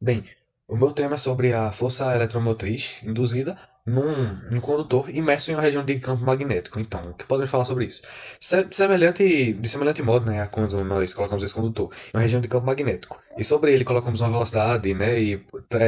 Bem, o meu tema é sobre a força eletromotriz induzida num condutor imerso em uma região de campo magnético. Então, o que podemos falar sobre isso? De semelhante modo, né, a quando nós colocamos esse condutor em uma região de campo magnético e sobre ele colocamos uma velocidade, né, e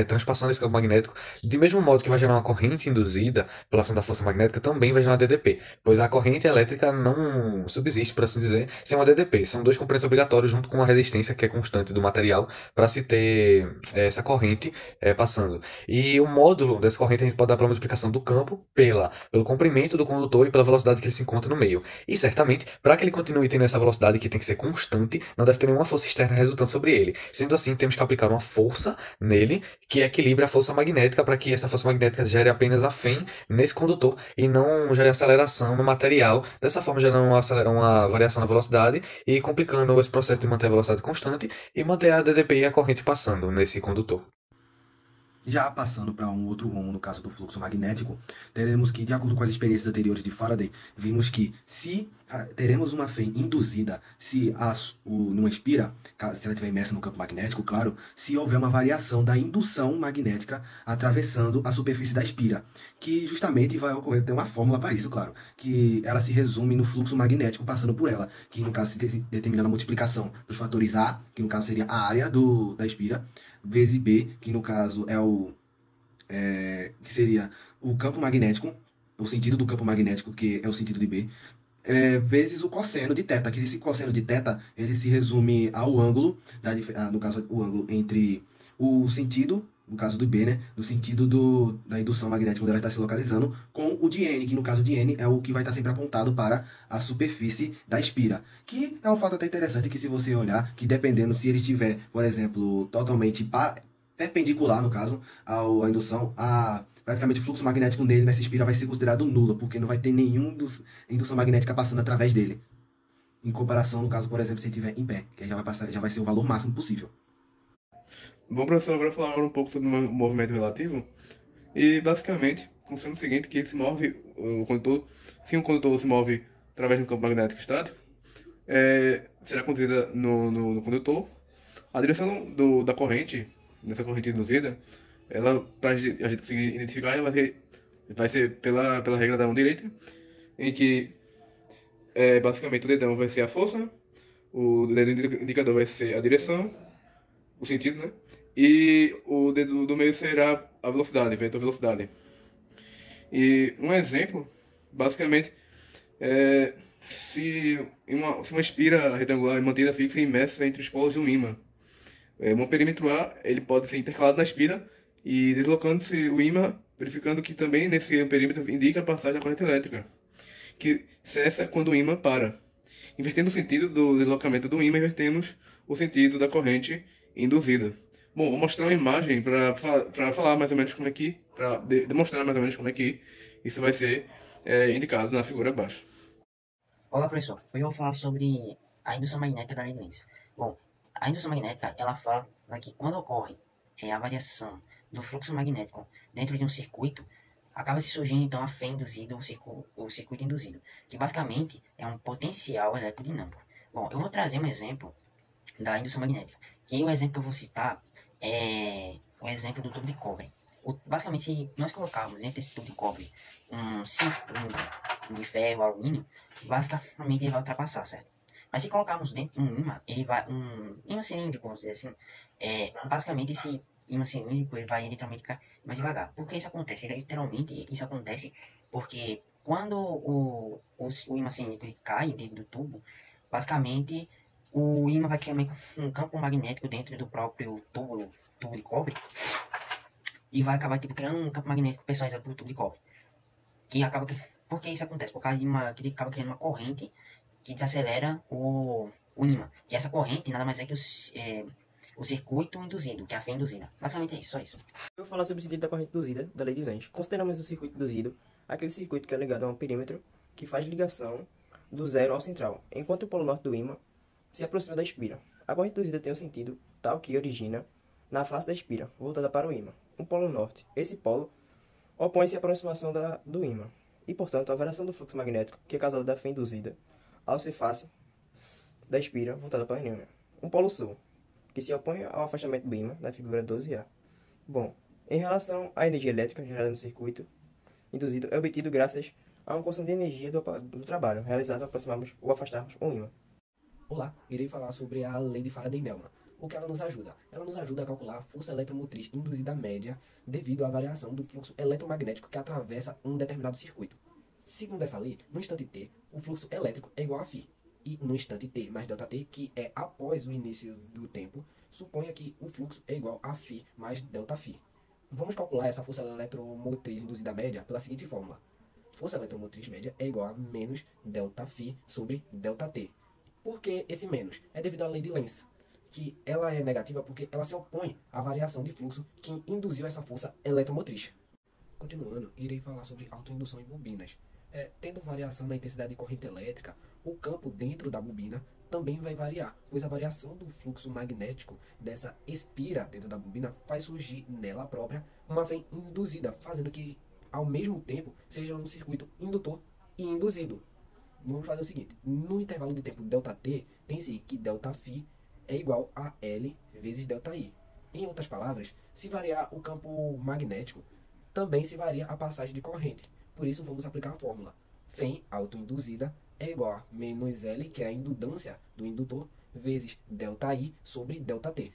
transpassando esse campo magnético, de mesmo modo que vai gerar uma corrente induzida pela ação da força magnética, também vai gerar DDP, pois a corrente elétrica não subsiste, por assim dizer, sem uma DDP. São dois componentes obrigatórios junto com a resistência que é constante do material para se ter essa corrente passando. E o módulo dessa corrente a gente pode dar pela multiplicação do campo pelo comprimento do condutor e pela velocidade que ele se encontra no meio. E certamente, para que ele continue tendo essa velocidade que tem que ser constante, não deve ter nenhuma força externa resultante sobre ele. Sendo assim, temos que aplicar uma força nele que equilibre a força magnética para que essa força magnética gere apenas a Fem nesse condutor e não gere aceleração no material. Dessa forma, gerando uma variação na velocidade e complicando esse processo de manter a velocidade constante e manter a DDP e a corrente passando nesse condutor. Já passando para um outro rumo, no caso do fluxo magnético, teremos que, de acordo com as experiências anteriores de Faraday, vimos que se teremos uma fé induzida, se numa espira, se ela estiver imersa no campo magnético, claro, se houver uma variação da indução magnética atravessando a superfície da espira, que justamente vai ocorrer, tem uma fórmula para isso, claro, que ela se resume no fluxo magnético passando por ela, que no caso se determina a multiplicação dos fatores A, que no caso seria a área da espira, vezes B, que no caso é que seria o campo magnético, o sentido do campo magnético, que é o sentido de B, vezes o cosseno de θ, que esse cosseno de θ, ele se resume ao ângulo, no caso, o ângulo entre o sentido, no caso do B, né, do sentido da indução magnética onde ela está se localizando, com o de N, que no caso de N é o que vai estar sempre apontado para a superfície da espira. Que é um fato até interessante que se você olhar, que dependendo se ele estiver, por exemplo, totalmente perpendicular, no caso, à indução, praticamente o fluxo magnético nele nessa espira vai ser considerado nulo, porque não vai ter nenhum indução magnética passando através dele. Em comparação, no caso, por exemplo, se ele estiver em pé, que aí já vai ser o valor máximo possível. Bom, professor, agora falar agora um pouco sobre o movimento relativo. E basicamente funciona o seguinte, que se move o condutor, se um condutor se move através de um campo magnético estático, será conduzida no condutor. A direção da corrente, dessa corrente induzida, ela, para a gente conseguir identificar, ela vai ser pela regra da mão direita, em que basicamente o dedão vai ser a força, o dedo indicador vai ser a direção, o sentido, né? E o dedo do meio será a velocidade, vetor velocidade. E um exemplo, basicamente, é se uma espira retangular é mantida fixa e imersa entre os polos de um ímã. Um perímetro A ele pode ser intercalado na espira e deslocando-se o ímã, verificando que também nesse perímetro indica a passagem da corrente elétrica, que cessa quando o ímã para. Invertendo o sentido do deslocamento do ímã, invertemos o sentido da corrente induzida. Bom, vou mostrar uma imagem para falar mais ou menos como é que, para demonstrar mais ou menos como é que isso vai ser indicado na figura abaixo. Olá, professor. Hoje eu vou falar sobre a indução magnética da lei de Lenz. Bom, a indução magnética, ela fala que quando ocorre a variação do fluxo magnético dentro de um circuito, acaba se surgindo então a fé induzida, o circuito induzido, que basicamente é um potencial eletrodinâmico. Bom, eu vou trazer um exemplo da indução magnética, que o exemplo que eu vou citar é o exemplo do tubo de cobre. Basicamente, se nós colocarmos dentro desse tubo de cobre um cilindro de ferro, alumínio, basicamente ele vai ultrapassar, certo? Mas se colocarmos dentro um imã, um imã cilíndrico, vamos dizer assim, basicamente esse imã cilíndrico ele vai literalmente ficar mais devagar. Por que isso acontece? Literalmente isso acontece porque quando o imã cilíndrico ele cai dentro do tubo, basicamente o imã vai criar um campo magnético dentro do próprio tubo de cobre e vai acabar tipo, criando um campo magnético personalizado pelo tubo de cobre. Que acaba que, por que isso acontece? Por causa que ele acaba criando uma corrente que desacelera o ímã. Que essa corrente nada mais é que o circuito induzido, que é a fé induzida. Basicamente é isso, só isso. Eu vou falar sobre o sentido da corrente induzida da lei de Lenz. Consideramos o circuito induzido aquele circuito que é ligado a um perímetro que faz ligação do zero ao central, enquanto o polo norte do ímã se aproxima da espira. A corrente induzida tem um sentido tal que origina na face da espira, voltada para o ímã. O polo norte. Esse polo opõe-se à aproximação do ímã, e, portanto, a variação do fluxo magnético, que é causada da fé induzida, ao ser face da espira voltada para o ímã. Um polo sul. que se opõe ao afastamento do ímã, na figura 12A. Bom, em relação à energia elétrica gerada no circuito induzido, é obtido graças a uma porção de energia do trabalho realizado ao aproximarmos ou afastarmos um ímã. Olá, irei falar sobre a lei de Faraday-Nelman. O que ela nos ajuda? Ela nos ajuda a calcular a força eletromotriz induzida média devido à variação do fluxo eletromagnético que atravessa um determinado circuito. Segundo essa lei, no instante t, o fluxo elétrico é igual a φ. E no instante t mais ΔT, que é após o início do tempo, suponha que o fluxo é igual a φ mais ΔΦ. Vamos calcular essa força eletromotriz induzida média pela seguinte fórmula. Força eletromotriz média é igual a menos ΔΦ sobre ΔT. Por que esse menos? É devido à lei de Lenz, que ela é negativa porque ela se opõe à variação de fluxo que induziu essa força eletromotriz. Continuando, irei falar sobre autoindução em bobinas. Tendo variação na intensidade de corrente elétrica, o campo dentro da bobina também vai variar, pois a variação do fluxo magnético dessa espira dentro da bobina faz surgir nela própria uma veia induzida, fazendo que, ao mesmo tempo, seja um circuito indutor e induzido. Vamos fazer o seguinte, no intervalo de tempo ΔT, pense que ΔΦ é igual a L vezes ΔI. Em outras palavras, se variar o campo magnético, também se varia a passagem de corrente. Por isso, vamos aplicar a fórmula. Φ autoinduzida é igual a menos L, que é a indutância do indutor, vezes ΔI sobre ΔT.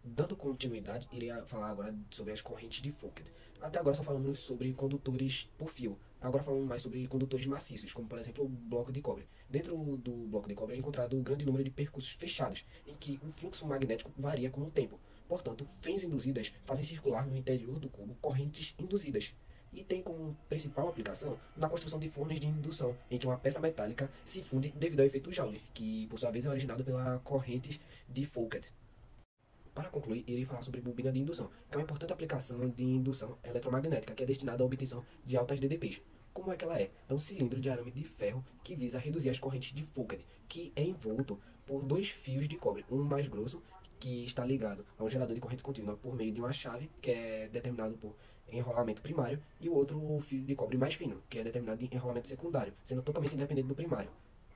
Dando continuidade, irei falar agora sobre as correntes de Foucault. Até agora só falamos sobre condutores por fio. Agora falamos mais sobre condutores maciços, como por exemplo o bloco de cobre. Dentro do bloco de cobre é encontrado um grande número de percursos fechados, em que o fluxo magnético varia com o tempo. Portanto, fãs induzidas fazem circular no interior do cubo correntes induzidas. E tem como principal aplicação na construção de fornos de indução, em que uma peça metálica se funde devido ao efeito Joule, que por sua vez é originado pelas correntes de Foucault. Para concluir, irei falar sobre bobina de indução, que é uma importante aplicação de indução eletromagnética que é destinada à obtenção de altas DDPs. Como é que ela é? É um cilindro de arame de ferro que visa reduzir as correntes de Foucault, que é envolto por dois fios de cobre, um mais grosso, que está ligado a um gerador de corrente contínua por meio de uma chave, que é determinado por enrolamento primário, e o outro fio de cobre mais fino, que é determinado de enrolamento secundário, sendo totalmente independente do primário.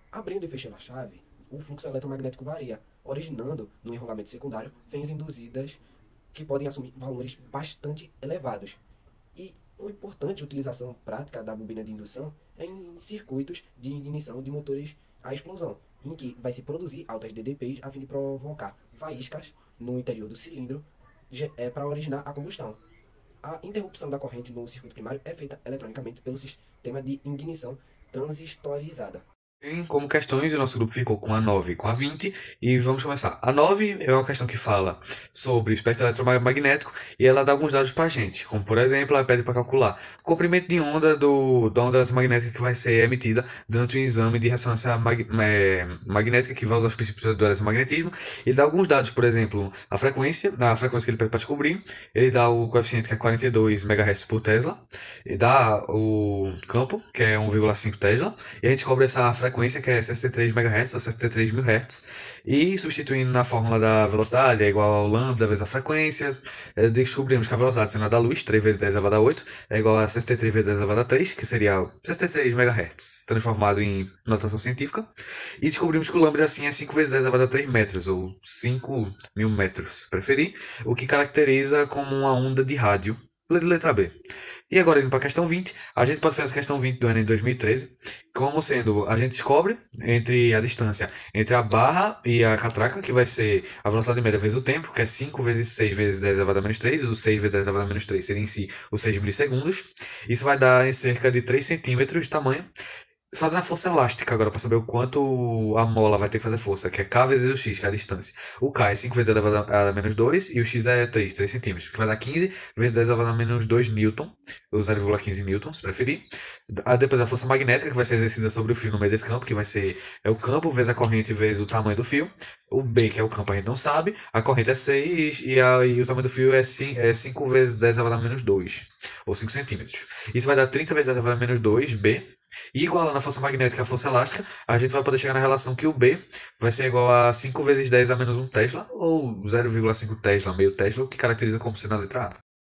Abrindo e fechando a chave, o fluxo eletromagnético varia, originando no enrolamento secundário fãs induzidas que podem assumir valores bastante elevados. E uma importante utilização prática da bobina de indução é em circuitos de ignição de motores a explosão, em que vai se produzir altas DDPs a fim de provocar faíscas no interior do cilindro para originar a combustão. A interrupção da corrente no circuito primário é feita eletronicamente pelo sistema de ignição transistorizada. Como questões, o nosso grupo ficou com a 9 e com a 20, e vamos começar. A 9 é uma questão que fala sobre o espectro eletromagnético e ela dá alguns dados pra gente, como por exemplo, ela pede para calcular o comprimento de onda da onda eletromagnética que vai ser emitida durante o exame de ressonância magnética que vai usar os princípios do eletromagnetismo. Ele dá alguns dados, por exemplo, a frequência que ele pede para descobrir, ele dá o coeficiente que é 42 MHz por Tesla, ele dá o campo, que é 1,5 Tesla, e a gente cobra essa frequência que é 63 MHz ou 63 mil Hz, e substituindo na fórmula da velocidade é igual ao lambda vezes a frequência, descobrimos que a velocidade sendo a da luz, 3 vezes 10 elevado a 8, é igual a 63 vezes 10 elevado a 3, que seria 63 MHz, transformado em notação científica, e descobrimos que o lambda assim é 5 vezes 10 elevado a 3 metros, ou 5 mil metros, preferir, o que caracteriza como uma onda de rádio, letra B. E agora, indo para a questão 20, a gente pode fazer a questão 20 do Enem 2013, como sendo, a gente descobre entre a distância entre a barra e a catraca, que vai ser a velocidade média vezes o tempo, que é 5 vezes 6 vezes 10 elevado a menos 3, o 6 vezes 10 elevado a menos 3 seria em si os 6 milissegundos. Isso vai dar em cerca de 3 centímetros de tamanho. Fazendo a força elástica agora para saber o quanto a mola vai ter que fazer força, que é K vezes o X, que é a distância. O K é 5 vezes 10 elevado a menos 2 e o X é 3 centímetros, que vai dar 15 vezes 10 elevado a menos 2 newton, ou 0,15 newton, se preferir. Depois a força magnética, que vai ser exercida sobre o fio no meio desse campo, que vai ser o campo vezes a corrente vezes o tamanho do fio. O B, que é o campo, a gente não sabe. A corrente é 6 e o tamanho do fio é 5 vezes 10 elevado a menos 2, ou 5 centímetros. Isso vai dar 30 vezes 10 elevado a menos 2, B. E igualando a força magnética à força elástica, a gente vai poder chegar na relação que o B vai ser igual a 5 vezes 10 a menos 1 Tesla, ou 0,5 Tesla, meio Tesla, o que caracteriza como sendo a letra A.